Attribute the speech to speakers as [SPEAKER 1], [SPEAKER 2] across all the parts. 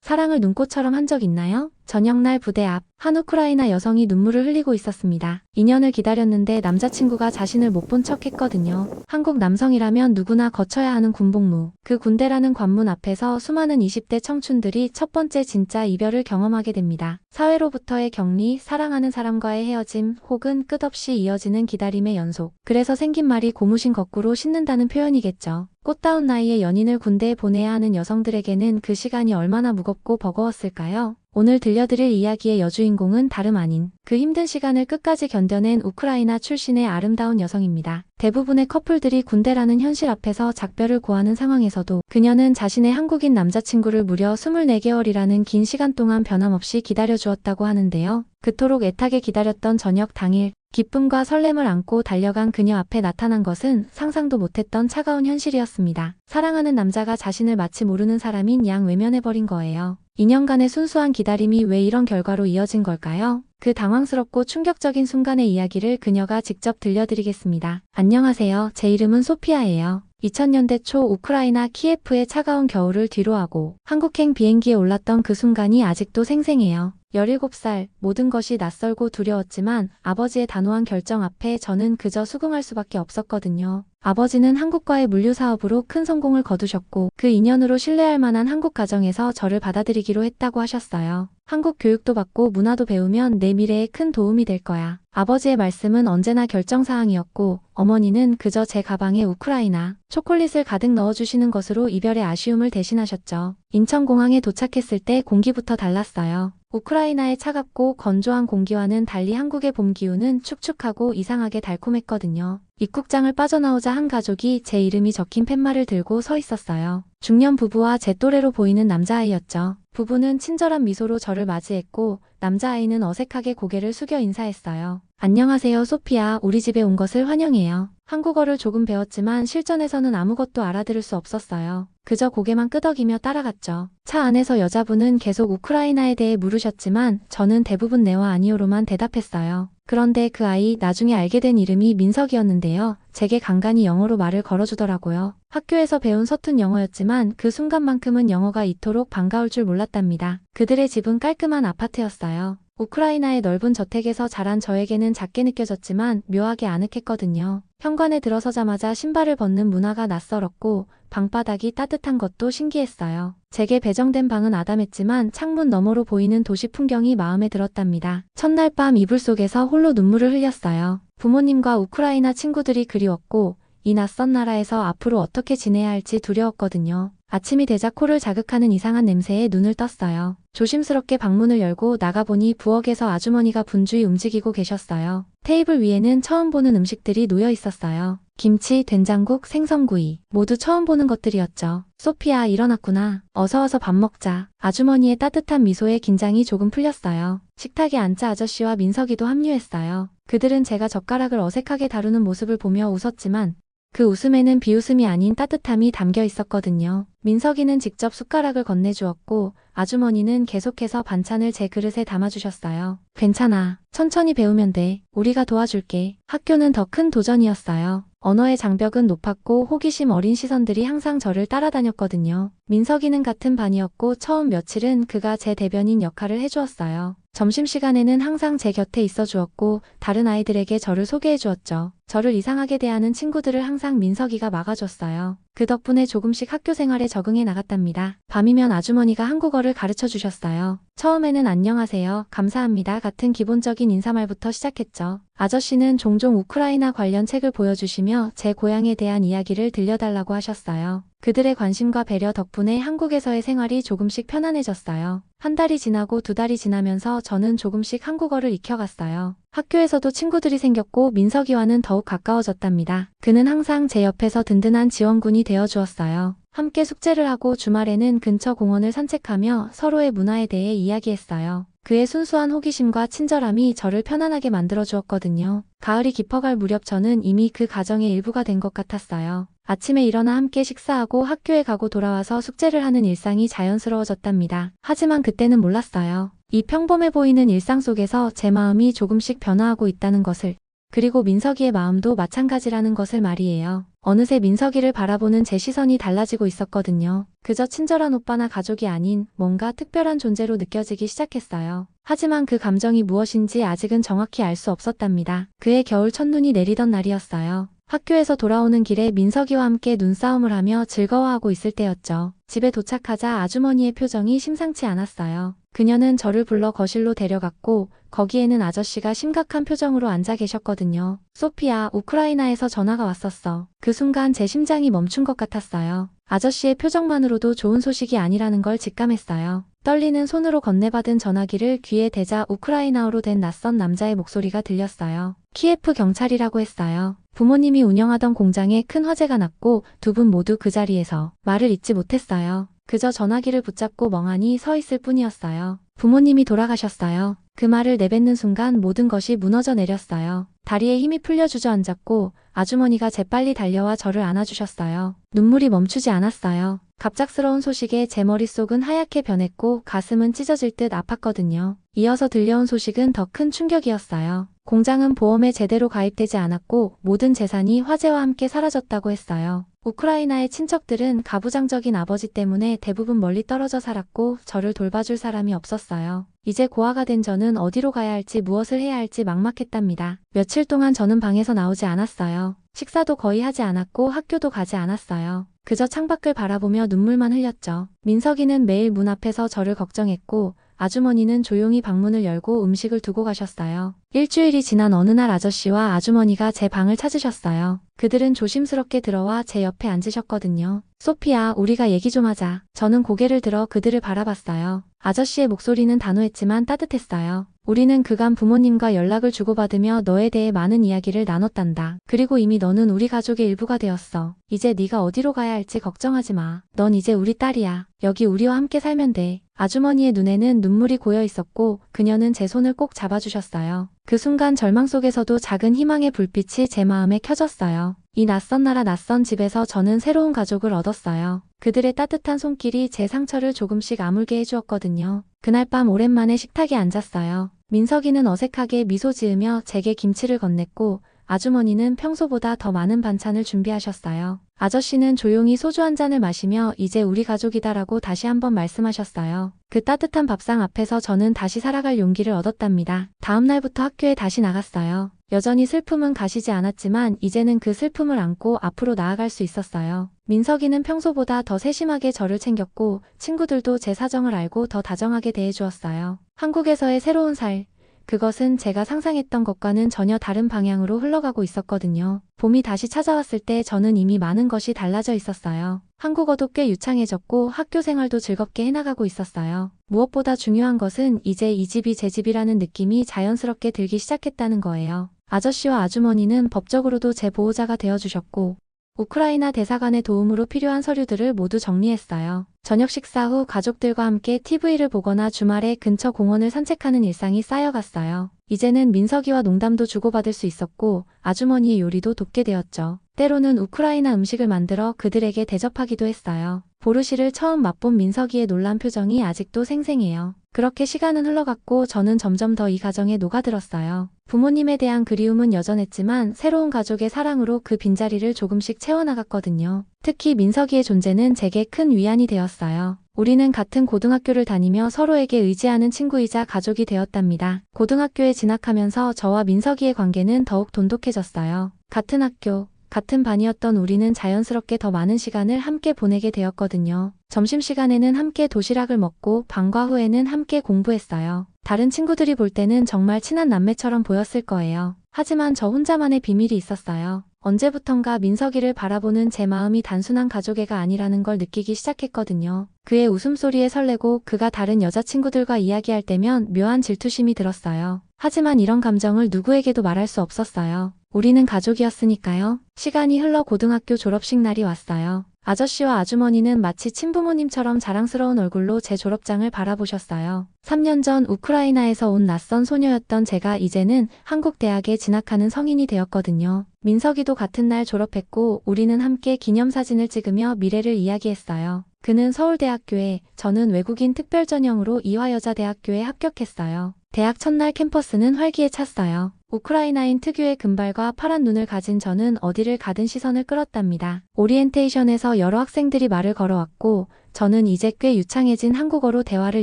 [SPEAKER 1] 사랑을 눈꽃처럼 한 적 있나요? 저녁날 부대 앞, 한 우크라이나 여성이 눈물을 흘리고 있었습니다. 2년을 기다렸는데 남자친구가 자신을 못 본 척 했거든요. 한국 남성이라면 누구나 거쳐야 하는 군복무. 그 군대라는 관문 앞에서 수많은 20대 청춘들이 첫 번째 진짜 이별을 경험하게 됩니다. 사회로부터의 격리, 사랑하는 사람과의 헤어짐, 혹은 끝없이 이어지는 기다림의 연속. 그래서 생긴 말이 고무신 거꾸로 신는다는 표현이겠죠. 꽃다운 나이에 연인을 군대에 보내야 하는 여성들에게는 그 시간이 얼마나 무겁고 버거웠을까요? 오늘 들려드릴 이야기의 여주인공은 다름 아닌 그 힘든 시간을 끝까지 견뎌낸 우크라이나 출신의 아름다운 여성입니다. 대부분의 커플들이 군대라는 현실 앞에서 작별을 고하는 상황에서도 그녀는 자신의 한국인 남자친구를 무려 24개월이라는 긴 시간 동안 변함없이 기다려주었다고 하는데요. 그토록 애타게 기다렸던 저녁 당일, 기쁨과 설렘을 안고 달려간 그녀 앞에 나타난 것은 상상도 못했던 차가운 현실이었습니다. 사랑하는 남자가 자신을 마치 모르는 사람인 양 외면해버린 거예요. 2년간의 순수한 기다림이 왜 이런 결과로 이어진 걸까요? 그 당황스럽고 충격적인 순간의 이야기를 그녀가 직접 들려드리겠습니다. 안녕하세요. 제 이름은 소피아예요. 2000년대 초 우크라이나 키예프의 차가운 겨울을 뒤로하고 한국행 비행기에 올랐던 그 순간이 아직도 생생해요. 17살, 모든 것이 낯설고 두려웠지만 아버지의 단호한 결정 앞에 저는 그저 수긍할 수밖에 없었거든요. 아버지는 한국과의 물류 사업으로 큰 성공을 거두셨고 그 인연으로 신뢰할 만한 한국 가정에서 저를 받아들이기로 했다고 하셨어요. 한국 교육도 받고 문화도 배우면 내 미래에 큰 도움이 될 거야. 아버지의 말씀은 언제나 결정사항이었고 어머니는 그저 제 가방에 우크라이나 초콜릿을 가득 넣어주시는 것으로 이별의 아쉬움을 대신하셨죠. 인천공항에 도착했을 때 공기부터 달랐어요. 우크라이나의 차갑고 건조한 공기와는 달리 한국의 봄 기후는 축축하고 이상하게 달콤했거든요. 입국장을 빠져나오자 한 가족이 제 이름이 적힌 팻말을 들고 서 있었어요. 중년 부부와 제 또래로 보이는 남자아이였죠. 부부는 친절한 미소로 저를 맞이했고 남자아이는 어색하게 고개를 숙여 인사했어요. 안녕하세요, 소피아. 우리 집에 온 것을 환영해요. 한국어를 조금 배웠지만 실전에서는 아무것도 알아들을 수 없었어요. 그저 고개만 끄덕이며 따라갔죠. 차 안에서 여자분은 계속 우크라이나에 대해 물으셨지만 저는 대부분 네와 아니오로만 대답했어요. 그런데 그 아이 나중에 알게 된 이름이 민석이었는데요. 제게 간간히 영어로 말을 걸어주더라고요. 학교에서 배운 서툰 영어였지만 그 순간만큼은 영어가 이토록 반가울 줄 몰랐답니다. 그들의 집은 깔끔한 아파트였어요. 우크라이나의 넓은 저택에서 자란 저에게는 작게 느껴졌지만 묘하게 아늑했거든요. 현관에 들어서자마자 신발을 벗는 문화가 낯설었고 방바닥이 따뜻한 것도 신기했어요. 제게 배정된 방은 아담했지만 창문 너머로 보이는 도시 풍경이 마음에 들었답니다. 첫날 밤 이불 속에서 홀로 눈물을 흘렸어요. 부모님과 우크라이나 친구들이 그리웠고 이 낯선 나라에서 앞으로 어떻게 지내야 할지 두려웠거든요. 아침이 되자 코를 자극하는 이상한 냄새에 눈을 떴어요. 조심스럽게 방문을 열고 나가보니 부엌에서 아주머니가 분주히 움직이고 계셨어요. 테이블 위에는 처음 보는 음식들이 놓여 있었어요. 김치, 된장국, 생선구이. 모두 처음 보는 것들이었죠. 소피아, 일어났구나. 어서 와서 밥 먹자. 아주머니의 따뜻한 미소에 긴장이 조금 풀렸어요. 식탁에 앉자 아저씨와 민석이도 합류했어요. 그들은 제가 젓가락을 어색하게 다루는 모습을 보며 웃었지만 그 웃음에는 비웃음이 아닌 따뜻함이 담겨 있었거든요. 민석이는 직접 숟가락을 건네주었고 아주머니는 계속해서 반찬을 제 그릇에 담아주셨어요. 괜찮아. 천천히 배우면 돼. 우리가 도와줄게. 학교는 더 큰 도전이었어요. 언어의 장벽은 높았고 호기심 어린 시선들이 항상 저를 따라다녔거든요. 민석이는 같은 반이었고 처음 며칠은 그가 제 대변인 역할을 해주었어요. 점심시간에는 항상 제 곁에 있어 주었고 다른 아이들에게 저를 소개해 주었죠. 저를 이상하게 대하는 친구들을 항상 민석이가 막아줬어요. 그 덕분에 조금씩 학교 생활에 적응해 나갔답니다. 밤이면 아주머니가 한국어를 가르쳐 주셨어요. 처음에는 안녕하세요, 감사합니다 같은 기본적인 인사말부터 시작했죠. 아저씨는 종종 우크라이나 관련 책을 보여주시며 제 고향에 대한 이야기를 들려달라고 하셨어요. 그들의 관심과 배려 덕분에 한국에서의 생활이 조금씩 편안해졌어요. 한 달이 지나고 두 달이 지나면서 저는 조금씩 한국어를 익혀갔어요. 학교에서도 친구들이 생겼고 민석이와는 더욱 가까워졌답니다. 그는 항상 제 옆에서 든든한 지원군이 되어주었어요. 함께 숙제를 하고 주말에는 근처 공원을 산책하며 서로의 문화에 대해 이야기했어요. 그의 순수한 호기심과 친절함이 저를 편안하게 만들어주었거든요. 가을이 깊어갈 무렵 저는 이미 그 가정의 일부가 된 것 같았어요. 아침에 일어나 함께 식사하고 학교에 가고 돌아와서 숙제를 하는 일상이 자연스러워졌답니다. 하지만 그때는 몰랐어요. 이 평범해 보이는 일상 속에서 제 마음이 조금씩 변화하고 있다는 것을. 그리고 민석이의 마음도 마찬가지라는 것을 말이에요. 어느새 민석이를 바라보는 제 시선이 달라지고 있었거든요. 그저 친절한 오빠나 가족이 아닌 뭔가 특별한 존재로 느껴지기 시작했어요. 하지만 그 감정이 무엇인지 아직은 정확히 알 수 없었답니다. 그해 겨울 첫눈이 내리던 날이었어요. 학교에서 돌아오는 길에 민석이와 함께 눈싸움을 하며 즐거워하고 있을 때였죠. 집에 도착하자 아주머니의 표정이 심상치 않았어요. 그녀는 저를 불러 거실로 데려갔고 거기에는 아저씨가 심각한 표정으로 앉아 계셨거든요. 소피야, 우크라이나에서 전화가 왔었어. 그 순간 제 심장이 멈춘 것 같았어요. 아저씨의 표정만으로도 좋은 소식이 아니라는 걸 직감했어요. 떨리는 손으로 건네받은 전화기를 귀에 대자 우크라이나어로 된 낯선 남자의 목소리가 들렸어요. 키예프 경찰이라고 했어요. 부모님이 운영하던 공장에 큰 화재가 났고 두 분 모두 그 자리에서 말을 잇지 못했어요. 그저 전화기를 붙잡고 멍하니 서 있을 뿐이었어요. 부모님이 돌아가셨어요. 그 말을 내뱉는 순간 모든 것이 무너져 내렸어요. 다리에 힘이 풀려 주저앉았고 아주머니가 재빨리 달려와 저를 안아주셨어요. 눈물이 멈추지 않았어요. 갑작스러운 소식에 제 머릿속은 하얗게 변했고 가슴은 찢어질 듯 아팠거든요. 이어서 들려온 소식은 더 큰 충격이었어요. 공장은 보험에 제대로 가입되지 않았고 모든 재산이 화재와 함께 사라졌다고 했어요. 우크라이나의 친척들은 가부장적인 아버지 때문에 대부분 멀리 떨어져 살았고 저를 돌봐줄 사람이 없었어요. 이제 고아가 된 저는 어디로 가야 할지 무엇을 해야 할지 막막했답니다. 며칠 동안 저는 방에서 나오지 않았어요. 식사도 거의 하지 않았고 학교도 가지 않았어요. 그저 창밖을 바라보며 눈물만 흘렸죠. 민석이는 매일 문 앞에서 저를 걱정했고 아주머니는 조용히 방문을 열고 음식을 두고 가셨어요. 일주일이 지난 어느 날 아저씨와 아주머니가 제 방을 찾으셨어요. 그들은 조심스럽게 들어와 제 옆에 앉으셨거든요. 소피야, 우리가 얘기 좀 하자. 저는 고개를 들어 그들을 바라봤어요. 아저씨의 목소리는 단호했지만 따뜻했어요. 우리는 그간 부모님과 연락을 주고받으며 너에 대해 많은 이야기를 나눴단다. 그리고 이미 너는 우리 가족의 일부가 되었어. 이제 네가 어디로 가야 할지 걱정하지 마. 넌 이제 우리 딸이야. 여기 우리와 함께 살면 돼. 아주머니의 눈에는 눈물이 고여 있었고 그녀는 제 손을 꼭 잡아주셨어요. 그 순간 절망 속에서도 작은 희망의 불빛이 제 마음에 켜졌어요. 이 낯선 나라 낯선 집에서 저는 새로운 가족을 얻었어요. 그들의 따뜻한 손길이 제 상처를 조금씩 아물게 해주었거든요. 그날 밤 오랜만에 식탁에 앉았어요. 민석이는 어색하게 미소 지으며 제게 김치를 건넸고 아주머니는 평소보다 더 많은 반찬을 준비하셨어요. 아저씨는 조용히 소주 한 잔을 마시며 이제 우리 가족이다라고 다시 한번 말씀하셨어요. 그 따뜻한 밥상 앞에서 저는 다시 살아갈 용기를 얻었답니다. 다음 날부터 학교에 다시 나갔어요. 여전히 슬픔은 가시지 않았지만 이제는 그 슬픔을 안고 앞으로 나아갈 수 있었어요. 민석이는 평소보다 더 세심하게 저를 챙겼고 친구들도 제 사정을 알고 더 다정하게 대해주었어요. 한국에서의 새로운 살, 그것은 제가 상상했던 것과는 전혀 다른 방향으로 흘러가고 있었거든요. 봄이 다시 찾아왔을 때 저는 이미 많은 것이 달라져 있었어요. 한국어도 꽤 유창해졌고 학교 생활도 즐겁게 해나가고 있었어요. 무엇보다 중요한 것은 이제 이 집이 제 집이라는 느낌이 자연스럽게 들기 시작했다는 거예요. 아저씨와 아주머니는 법적으로도 제 보호자가 되어주셨고 우크라이나 대사관의 도움으로 필요한 서류들을 모두 정리했어요. 저녁 식사 후 가족들과 함께 TV를 보거나 주말에 근처 공원을 산책하는 일상이 쌓여갔어요. 이제는 민석이와 농담도 주고받을 수 있었고 아주머니의 요리도 돕게 되었죠. 때로는 우크라이나 음식을 만들어 그들에게 대접하기도 했어요. 보르시를 처음 맛본 민석이의 놀란 표정이 아직도 생생해요. 그렇게 시간은 흘러갔고 저는 점점 더 이 가정에 녹아들었어요. 부모님에 대한 그리움은 여전했지만 새로운 가족의 사랑으로 그 빈자리를 조금씩 채워나갔거든요. 특히 민석이의 존재는 제게 큰 위안이 되었어요. 우리는 같은 고등학교를 다니며 서로에게 의지하는 친구이자 가족이 되었답니다. 고등학교에 진학하면서 저와 민석이의 관계는 더욱 돈독해졌어요. 같은 학교, 같은 반이었던 우리는 자연스럽게 더 많은 시간을 함께 보내게 되었거든요. 점심시간에는 함께 도시락을 먹고 방과 후에는 함께 공부했어요. 다른 친구들이 볼 때는 정말 친한 남매처럼 보였을 거예요. 하지만 저 혼자만의 비밀이 있었어요. 언제부턴가 민석이를 바라보는 제 마음이 단순한 가족애가 아니라는 걸 느끼기 시작했거든요. 그의 웃음소리에 설레고 그가 다른 여자친구들과 이야기할 때면 묘한 질투심이 들었어요. 하지만 이런 감정을 누구에게도 말할 수 없었어요. 우리는 가족이었으니까요. 시간이 흘러 고등학교 졸업식 날이 왔어요. 아저씨와 아주머니는 마치 친부모님처럼 자랑스러운 얼굴로 제 졸업장을 바라보셨어요. 3년 전 우크라이나에서 온 낯선 소녀였던 제가 이제는 한국 대학에 진학하는 성인이 되었거든요. 민석이도 같은 날 졸업했고 우리는 함께 기념사진을 찍으며 미래를 이야기했어요. 그는 서울대학교에, 저는 외국인 특별전형으로 이화여자대학교에 합격했어요. 대학 첫날 캠퍼스는 활기에 찼어요. 우크라이나인 특유의 금발과 파란 눈을 가진 저는 어디를 가든 시선을 끌었답니다. 오리엔테이션에서 여러 학생들이 말을 걸어왔고 저는 이제 꽤 유창해진 한국어로 대화를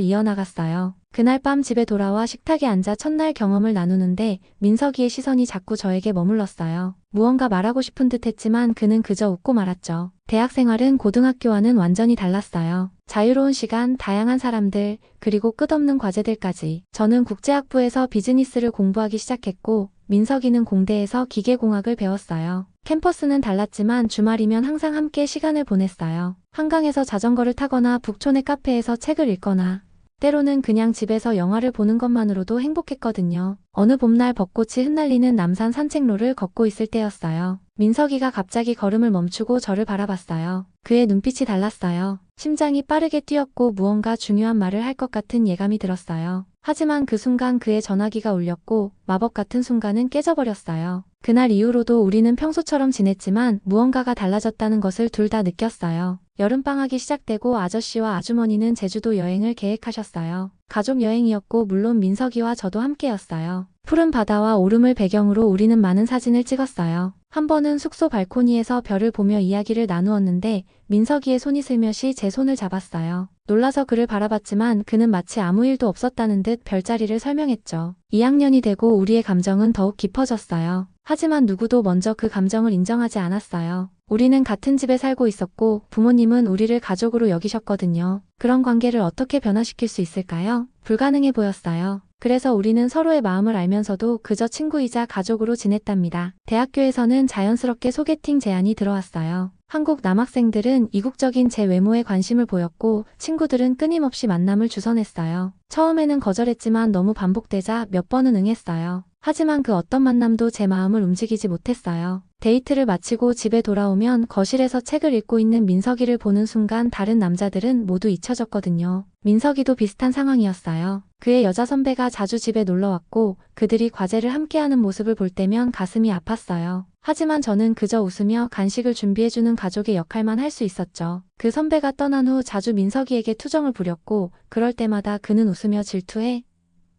[SPEAKER 1] 이어나갔어요. 그날 밤 집에 돌아와 식탁에 앉아 첫날 경험을 나누는데 민석이의 시선이 자꾸 저에게 머물렀어요. 무언가 말하고 싶은 듯 했지만 그는 그저 웃고 말았죠. 대학 생활은 고등학교와는 완전히 달랐어요. 자유로운 시간, 다양한 사람들, 그리고 끝없는 과제들까지. 저는 국제학부에서 비즈니스를 공부하기 시작했고 민석이는 공대에서 기계공학을 배웠어요. 캠퍼스는 달랐지만 주말이면 항상 함께 시간을 보냈어요. 한강에서 자전거를 타거나 북촌의 카페에서 책을 읽거나 때로는 그냥 집에서 영화를 보는 것만으로도 행복했거든요. 어느 봄날 벚꽃이 흩날리는 남산 산책로를 걷고 있을 때였어요. 민석이가 갑자기 걸음을 멈추고 저를 바라봤어요. 그의 눈빛이 달랐어요. 심장이 빠르게 뛰었고 무언가 중요한 말을 할 것 같은 예감이 들었어요. 하지만 그 순간 그의 전화기가 울렸고 마법 같은 순간은 깨져버렸어요. 그날 이후로도 우리는 평소처럼 지냈지만 무언가가 달라졌다는 것을 둘 다 느꼈어요. 여름방학이 시작되고 아저씨와 아주머니는 제주도 여행을 계획하셨어요. 가족 여행이었고 물론 민석이와 저도 함께였어요. 푸른 바다와 오름을 배경으로 우리는 많은 사진을 찍었어요. 한 번은 숙소 발코니에서 별을 보며 이야기를 나누었는데 민석이의 손이 슬며시 제 손을 잡았어요. 놀라서 그를 바라봤지만 그는 마치 아무 일도 없었다는 듯 별자리를 설명했죠. 2학년이 되고 우리의 감정은 더욱 깊어졌어요. 하지만 누구도 먼저 그 감정을 인정하지 않았어요. 우리는 같은 집에 살고 있었고 부모님은 우리를 가족으로 여기셨거든요. 그런 관계를 어떻게 변화시킬 수 있을까요? 불가능해 보였어요. 그래서 우리는 서로의 마음을 알면서도 그저 친구이자 가족으로 지냈답니다. 대학교에서는 자연스럽게 소개팅 제안이 들어왔어요. 한국 남학생들은 이국적인 제 외모에 관심을 보였고 친구들은 끊임없이 만남을 주선했어요. 처음에는 거절했지만 너무 반복되자 몇 번은 응했어요. 하지만 그 어떤 만남도 제 마음을 움직이지 못했어요. 데이트를 마치고 집에 돌아오면 거실에서 책을 읽고 있는 민석이를 보는 순간 다른 남자들은 모두 잊혀졌거든요. 민석이도 비슷한 상황이었어요. 그의 여자 선배가 자주 집에 놀러왔고 그들이 과제를 함께하는 모습을 볼 때면 가슴이 아팠어요. 하지만 저는 그저 웃으며 간식을 준비해주는 가족의 역할만 할 수 있었죠. 그 선배가 떠난 후 자주 민석이에게 투정을 부렸고 그럴 때마다 그는 웃으며 질투해?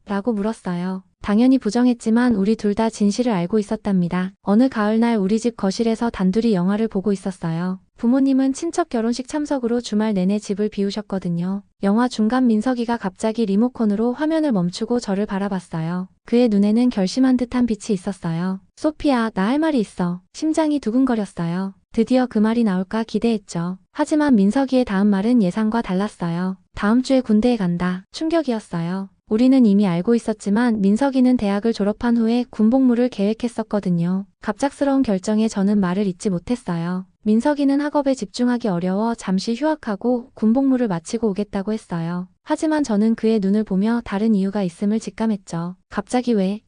[SPEAKER 1] 라고 물었어요. 당연히 부정했지만 우리 둘 다 진실을 알고 있었답니다. 어느 가을날 우리 집 거실에서 단둘이 영화를 보고 있었어요. 부모님은 친척 결혼식 참석으로 주말 내내 집을 비우셨거든요. 영화 중간 민석이가 갑자기 리모컨으로 화면을 멈추고 저를 바라봤어요. 그의 눈에는 결심한 듯한 빛이 있었어요. 소피야, 나 할 말이 있어. 심장이 두근거렸어요. 드디어 그 말이 나올까 기대했죠. 하지만 민석이의 다음 말은 예상과 달랐어요. 다음 주에 군대에 간다. 충격이었어요. 우리는 이미 알고 있었지만 민석이는 대학을 졸업한 후에 군복무를 계획했었거든요. 갑작스러운 결정에 저는 말을 잇지 못했어요. 민석이는 학업에 집중하기 어려워 잠시 휴학하고 군복무를 마치고 오겠다고 했어요. 하지만 저는 그의 눈을 보며 다른 이유가 있음을 직감했죠. 갑자기 왜?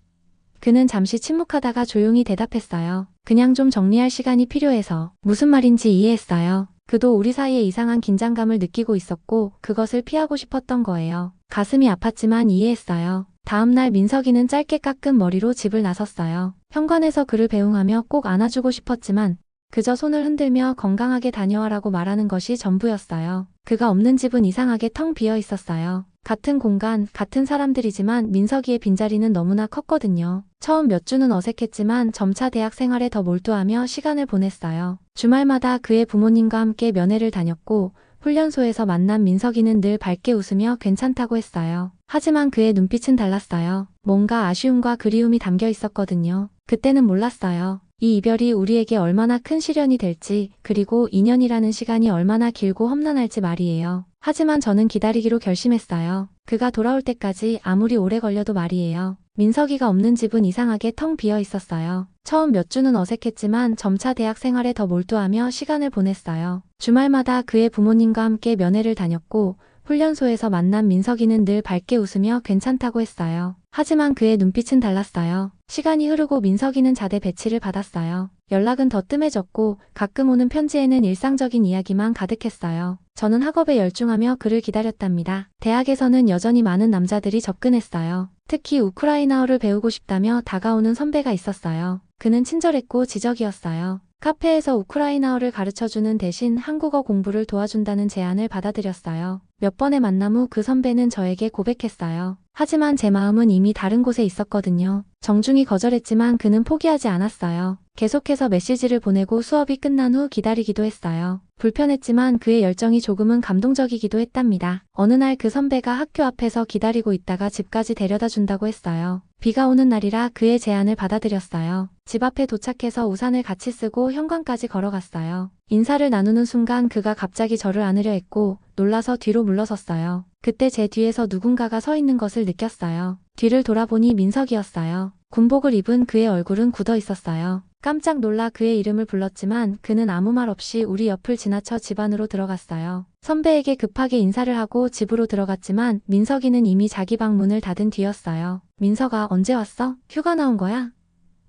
[SPEAKER 1] 그는 잠시 침묵하다가 조용히 대답했어요. 그냥 좀 정리할 시간이 필요해서. 무슨 말인지 이해했어요. 그도 우리 사이에 이상한 긴장감을 느끼고 있었고 그것을 피하고 싶었던 거예요. 가슴이 아팠지만 이해했어요. 다음날 민석이는 짧게 깎은 머리로 집을 나섰어요. 현관에서 그를 배웅하며 꼭 안아주고 싶었지만 그저 손을 흔들며 건강하게 다녀와라고 말하는 것이 전부였어요. 그가 없는 집은 이상하게 텅 비어 있었어요. 같은 공간, 같은 사람들이지만 민석이의 빈자리는 너무나 컸거든요. 처음 몇 주는 어색했지만 점차 대학 생활에 더 몰두하며 시간을 보냈어요. 주말마다 그의 부모님과 함께 면회를 다녔고 훈련소에서 만난 민석이는 늘 밝게 웃으며 괜찮다고 했어요. 하지만 그의 눈빛은 달랐어요. 뭔가 아쉬움과 그리움이 담겨 있었거든요. 그때는 몰랐어요. 이 이별이 우리에게 얼마나 큰 시련이 될지, 그리고 2년이라는 시간이 얼마나 길고 험난할지 말이에요. 하지만 저는 기다리기로 결심했어요. 그가 돌아올 때까지 아무리 오래 걸려도 말이에요. 민석이가 없는 집은 이상하게 텅 비어 있었어요. 처음 몇 주는 어색했지만 점차 대학 생활에 더 몰두하며 시간을 보냈어요. 주말마다 그의 부모님과 함께 면회를 다녔고 훈련소에서 만난 민석이는 늘 밝게 웃으며 괜찮다고 했어요. 하지만 그의 눈빛은 달랐어요. 시간이 흐르고 민석이는 자대 배치를 받았어요. 연락은 더 뜸해졌고 가끔 오는 편지에는 일상적인 이야기만 가득했어요. 저는 학업에 열중하며 그를 기다렸답니다. 대학에서는 여전히 많은 남자들이 접근했어요. 특히 우크라이나어를 배우고 싶다며 다가오는 선배가 있었어요. 그는 친절했고 지적이었어요. 카페에서 우크라이나어를 가르쳐주는 대신 한국어 공부를 도와준다는 제안을 받아들였어요. 몇 번의 만남 후 그 선배는 저에게 고백했어요. 하지만 제 마음은 이미 다른 곳에 있었거든요. 정중히 거절했지만 그는 포기하지 않았어요. 계속해서 메시지를 보내고 수업이 끝난 후 기다리기도 했어요. 불편했지만 그의 열정이 조금은 감동적이기도 했답니다. 어느 날 그 선배가 학교 앞에서 기다리고 있다가 집까지 데려다 준다고 했어요. 비가 오는 날이라 그의 제안을 받아들였어요. 집 앞에 도착해서 우산을 같이 쓰고 현관까지 걸어갔어요. 인사를 나누는 순간 그가 갑자기 저를 안으려 했고 놀라서 뒤로 물러섰어요. 그때 제 뒤에서 누군가가 서 있는 것을 느꼈어요. 뒤를 돌아보니 민석이었어요. 군복을 입은 그의 얼굴은 굳어 있었어요. 깜짝 놀라 그의 이름을 불렀지만 그는 아무 말 없이 우리 옆을 지나쳐 집 안으로 들어갔어요. 선배에게 급하게 인사를 하고 집으로 들어갔지만 민석이는 이미 자기 방 문을 닫은 뒤였어요. 민석아, 언제 왔어? 휴가 나온 거야?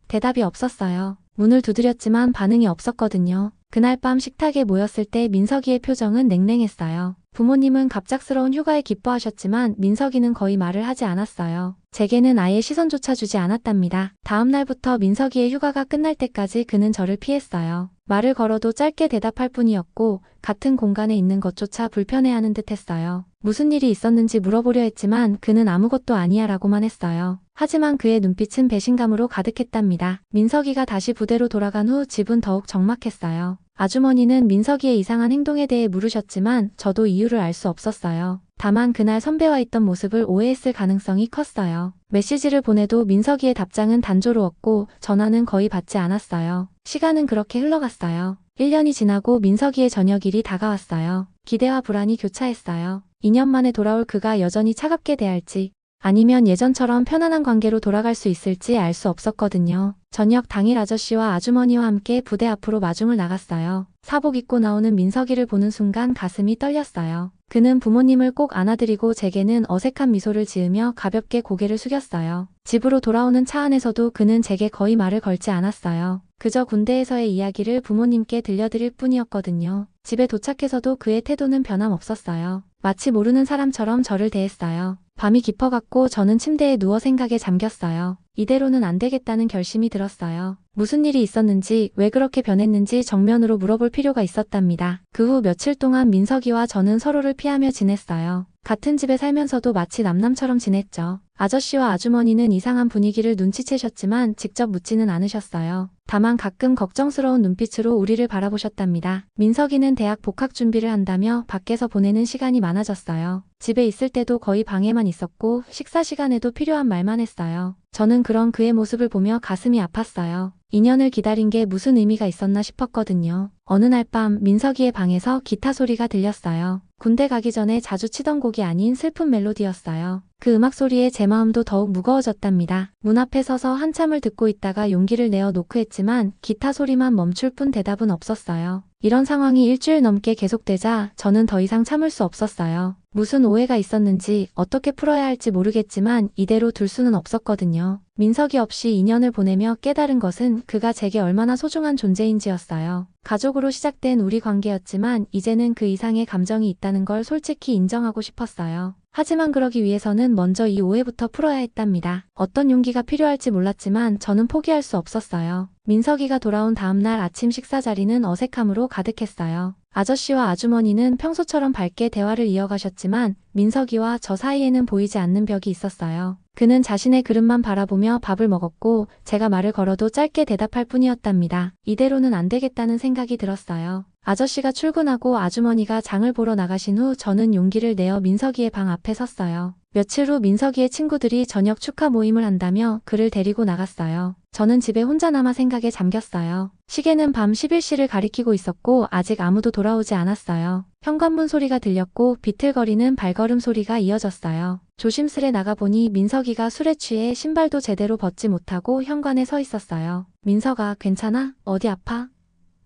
[SPEAKER 1] 대답이 없었어요. 문을 두드렸지만 반응이 없었거든요. 그날 밤 식탁에 모였을 때 민석이의 표정은 냉랭했어요. 부모님은 갑작스러운 휴가에 기뻐하셨지만 민석이는 거의 말을 하지 않았어요. 제게는 아예 시선조차 주지 않았답니다. 다음 날부터 민석이의 휴가가 끝날 때까지 그는 저를 피했어요. 말을 걸어도 짧게 대답할 뿐이었고 같은 공간에 있는 것조차 불편해하는 듯 했어요. 무슨 일이 있었는지 물어보려 했지만 그는 아무것도 아니야 라고만 했어요. 하지만 그의 눈빛은 배신감으로 가득했답니다. 민석이가 다시 부대로 돌아간 후 집은 더욱 적막했어요. 아주머니는 민석이의 이상한 행동에 대해 물으셨지만 저도 이유를 알 수 없었어요. 다만 그날 선배와 있던 모습을 오해했을 가능성이 컸어요. 메시지를 보내도 민석이의 답장은 단조로웠고 전화는 거의 받지 않았어요. 시간은 그렇게 흘러갔어요. 1년이 지나고 민석이의 저녁일이 다가왔어요. 기대와 불안이 교차했어요. 2년 만에 돌아올 그가 여전히 차갑게 대할지 아니면 예전처럼 편안한 관계로 돌아갈 수 있을지 알 수 없었거든요. 저녁 당일 아저씨와 아주머니와 함께 부대 앞으로 마중을 나갔어요. 사복 입고 나오는 민석이를 보는 순간 가슴이 떨렸어요. 그는 부모님을 꼭 안아드리고 제게는 어색한 미소를 지으며 가볍게 고개를 숙였어요. 집으로 돌아오는 차 안에서도 그는 제게 거의 말을 걸지 않았어요. 그저 군대에서의 이야기를 부모님께 들려드릴 뿐이었거든요. 집에 도착해서도 그의 태도는 변함없었어요. 마치 모르는 사람처럼 저를 대했어요. 밤이 깊어갔고 저는 침대에 누워 생각에 잠겼어요. 이대로는 안 되겠다는 결심이 들었어요. 무슨 일이 있었는지, 왜 그렇게 변했는지 정면으로 물어볼 필요가 있었답니다. 그 후 며칠 동안 민석이와 저는 서로를 피하며 지냈어요. 같은 집에 살면서도 마치 남남처럼 지냈죠. 아저씨와 아주머니는 이상한 분위기를 눈치채셨지만 직접 묻지는 않으셨어요. 다만 가끔 걱정스러운 눈빛으로 우리를 바라보셨답니다. 민석이는 대학 복학 준비를 한다며 밖에서 보내는 시간이 많아졌어요. 집에 있을 때도 거의 방에만 있었고 식사 시간에도 필요한 말만 했어요. 저는 그런 그의 모습을 보며 가슴이 아팠어요. 2년을 기다린 게 무슨 의미가 있었나 싶었거든요. 어느 날 밤 민석이의 방에서 기타 소리가 들렸어요. 군대 가기 전에 자주 치던 곡이 아닌 슬픈 멜로디였어요. 그 음악 소리에 제 마음도 더욱 무거워졌답니다. 문 앞에 서서 한참을 듣고 있다가 용기를 내어 노크했지만 기타 소리만 멈출 뿐 대답은 없었어요. 이런 상황이 일주일 넘게 계속되자 저는 더 이상 참을 수 없었어요. 무슨 오해가 있었는지 어떻게 풀어야 할지 모르겠지만 이대로 둘 수는 없었거든요. 민석이 없이 2년을 보내며 깨달은 것은 그가 제게 얼마나 소중한 존재인지였어요. 가족으로 시작된 우리 관계였지만 이제는 그 이상의 감정이 있다는 걸 솔직히 인정하고 싶었어요. 하지만 그러기 위해서는 먼저 이 오해부터 풀어야 했답니다. 어떤 용기가 필요할지 몰랐지만 저는 포기할 수 없었어요. 민석이가 돌아온 다음 날 아침 식사 자리는 어색함으로 가득했어요. 아저씨와 아주머니는 평소처럼 밝게 대화를 이어가셨지만 민석이와 저 사이에는 보이지 않는 벽이 있었어요. 그는 자신의 그릇만 바라보며 밥을 먹었고 제가 말을 걸어도 짧게 대답할 뿐이었답니다. 이대로는 안 되겠다는 생각이 들었어요. 아저씨가 출근하고 아주머니가 장을 보러 나가신 후 저는 용기를 내어 민석이의 방 앞에 섰어요. 며칠 후 민석이의 친구들이 저녁 축하 모임을 한다며 그를 데리고 나갔어요. 저는 집에 혼자 남아 생각에 잠겼어요. 시계는 밤 11시를 가리키고 있었고 아직 아무도 돌아오지 않았어요. 현관문 소리가 들렸고 비틀거리는 발걸음 소리가 이어졌어요. 조심스레 나가보니 민석이가 술에 취해 신발도 제대로 벗지 못하고 현관에 서 있었어요. 민석아, 괜찮아? 어디 아파?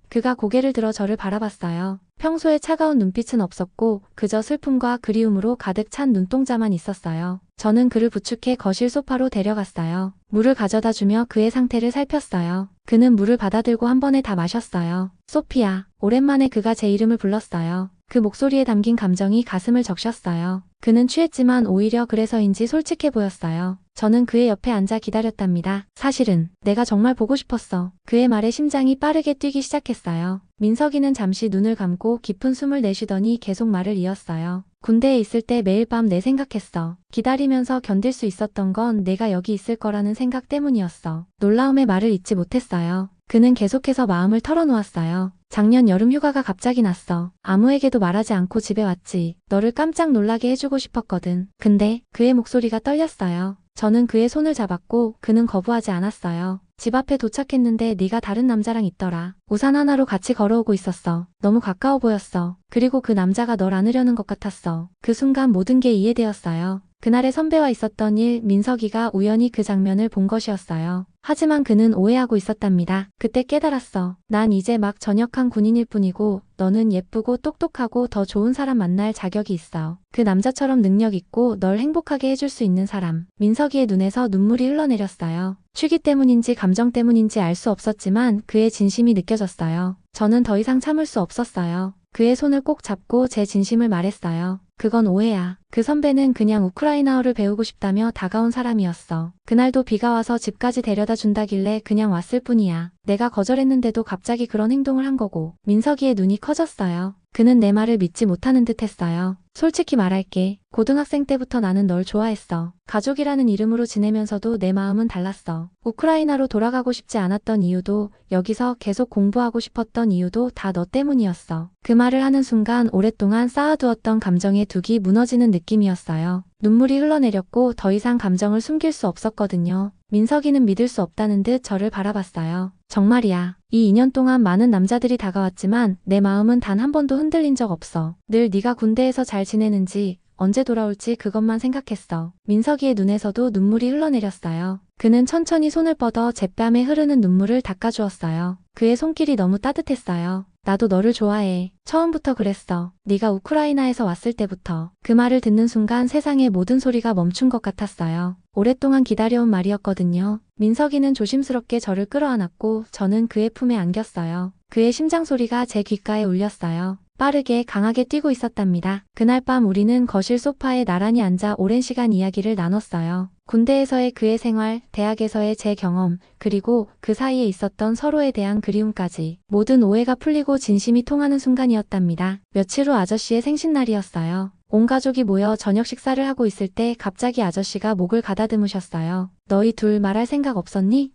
[SPEAKER 1] 그가 고개를 들어 저를 바라봤어요. 평소에 차가운 눈빛은 없었고 그저 슬픔과 그리움으로 가득 찬 눈동자만 있었어요. 저는 그를 부축해 거실 소파로 데려갔어요. 물을 가져다 주며 그의 상태를 살폈어요. 그는 물을 받아들고 한 번에 다 마셨어요. 소피아. 오랜만에 그가 제 이름을 불렀어요. 그 목소리에 담긴 감정이 가슴을 적셨어요. 그는 취했지만 오히려 그래서인지 솔직해 보였어요. 저는 그의 옆에 앉아 기다렸답니다. 사실은 내가 정말 보고 싶었어. 그의 말에 심장이 빠르게 뛰기 시작했어요. 민석이는 잠시 눈을 감고 깊은 숨을 내쉬더니 계속 말을 이었어요. 군대에 있을 때 매일 밤 내 생각했어. 기다리면서 견딜 수 있었던 건 내가 여기 있을 거라는 생각 때문이었어. 놀라움의 말을 잊지 못했어요. 그는 계속해서 마음을 털어놓았어요. 작년 여름 휴가가 갑자기 났어. 아무에게도 말하지 않고 집에 왔지. 너를 깜짝 놀라게 해주고 싶었거든. 근데 그의 목소리가 떨렸어요. 저는 그의 손을 잡았고 그는 거부하지 않았어요. 집 앞에 도착했는데 네가 다른 남자랑 있더라. 우산 하나로 같이 걸어오고 있었어. 너무 가까워 보였어. 그리고 그 남자가 널 안으려는 것 같았어. 그 순간 모든 게 이해되었어요. 그날의 선배와 있었던 일, 민석이가 우연히 그 장면을 본 것이었어요. 하지만 그는 오해하고 있었답니다. 그때 깨달았어. 난 이제 막 전역한 군인일 뿐이고 너는 예쁘고 똑똑하고 더 좋은 사람 만날 자격이 있어. 그 남자처럼 능력 있고 널 행복하게 해줄 수 있는 사람. 민석이의 눈에서 눈물이 흘러내렸어요. 취기 때문인지 감정 때문인지 알 수 없었지만 그의 진심이 느껴졌어요. 저는 더 이상 참을 수 없었어요. 그의 손을 꼭 잡고 제 진심을 말했어요. 그건 오해야. 그 선배는 그냥 우크라이나어를 배우고 싶다며 다가온 사람이었어. 그날도 비가 와서 집까지 데려다 준다길래 그냥 왔을 뿐이야. 내가 거절했는데도 갑자기 그런 행동을 한 거고. 민석이의 눈이 커졌어요. 그는 내 말을 믿지 못하는 듯 했어요. 솔직히 말할게. 고등학생 때부터 나는 널 좋아했어. 가족이라는 이름으로 지내면서도 내 마음은 달랐어. 우크라이나로 돌아가고 싶지 않았던 이유도, 여기서 계속 공부하고 싶었던 이유도 다 너 때문이었어. 그 말을 하는 순간 오랫동안 쌓아두었던 감정의 둑이 무너지는 느낌이었어요. 눈물이 흘러내렸고 더 이상 감정을 숨길 수 없었거든요. 민석이는 믿을 수 없다는 듯 저를 바라봤어요. 정말이야. 이 2년 동안 많은 남자들이 다가왔지만 내 마음은 단 한 번도 흔들린 적 없어. 늘 네가 군대에서 잘 지내는지, 언제 돌아올지 그것만 생각했어. 민석이의 눈에서도 눈물이 흘러내렸어요. 그는 천천히 손을 뻗어 제 뺨에 흐르는 눈물을 닦아주었어요. 그의 손길이 너무 따뜻했어요. 나도 너를 좋아해. 처음부터 그랬어. 네가 우크라이나에서 왔을 때부터. 그 말을 듣는 순간 세상의 모든 소리가 멈춘 것 같았어요. 오랫동안 기다려온 말이었거든요. 민석이는 조심스럽게 저를 끌어안았고 저는 그의 품에 안겼어요. 그의 심장 소리가 제 귓가에 울렸어요. 빠르게 강하게 뛰고 있었답니다. 그날 밤 우리는 거실 소파에 나란히 앉아 오랜 시간 이야기를 나눴어요. 군대에서의 그의 생활, 대학에서의 제 경험, 그리고 그 사이에 있었던 서로에 대한 그리움까지. 모든 오해가 풀리고 진심이 통하는 순간이었답니다. 며칠 후 아저씨의 생신날이었어요. 온 가족이 모여 저녁 식사를 하고 있을 때 갑자기 아저씨가 목을 가다듬으셨어요. 너희 둘 말할 생각 없었니?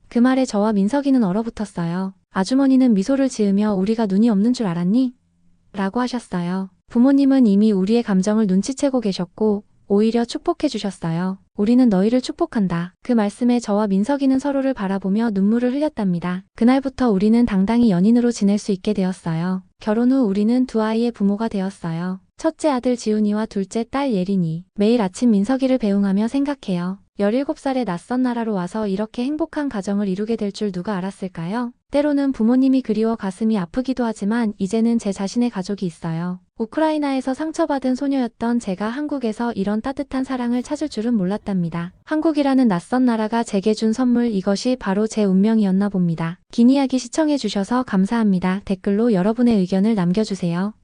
[SPEAKER 1] 그 말에 저와 민석이는 얼어붙었어요. 아주머니는 미소를 지으며 우리가 눈이 없는 줄 알았니? 라고 하셨어요. 부모님은 이미 우리의 감정을 눈치채고 계셨고 오히려 축복해 주셨어요. 우리는 너희를 축복한다. 그 말씀에 저와 민석이는 서로를 바라보며 눈물을 흘렸답니다. 그날부터 우리는 당당히 연인으로 지낼 수 있게 되었어요. 결혼 후 우리는 두 아이의 부모가 되었어요. 첫째 아들 지훈이와 둘째 딸 예린이. 매일 아침 민석이를 배웅하며 생각해요. 17살의 낯선 나라로 와서 이렇게 행복한 가정을 이루게 될 줄 누가 알았을까요? 때로는 부모님이 그리워 가슴이 아프기도 하지만 이제는 제 자신의 가족이 있어요. 우크라이나에서 상처받은 소녀였던 제가 한국에서 이런 따뜻한 사랑을 찾을 줄은 몰랐답니다. 한국이라는 낯선 나라가 제게 준 선물, 이것이 바로 제 운명이었나 봅니다. 긴 이야기 시청해주셔서 감사합니다. 댓글로 여러분의 의견을 남겨주세요.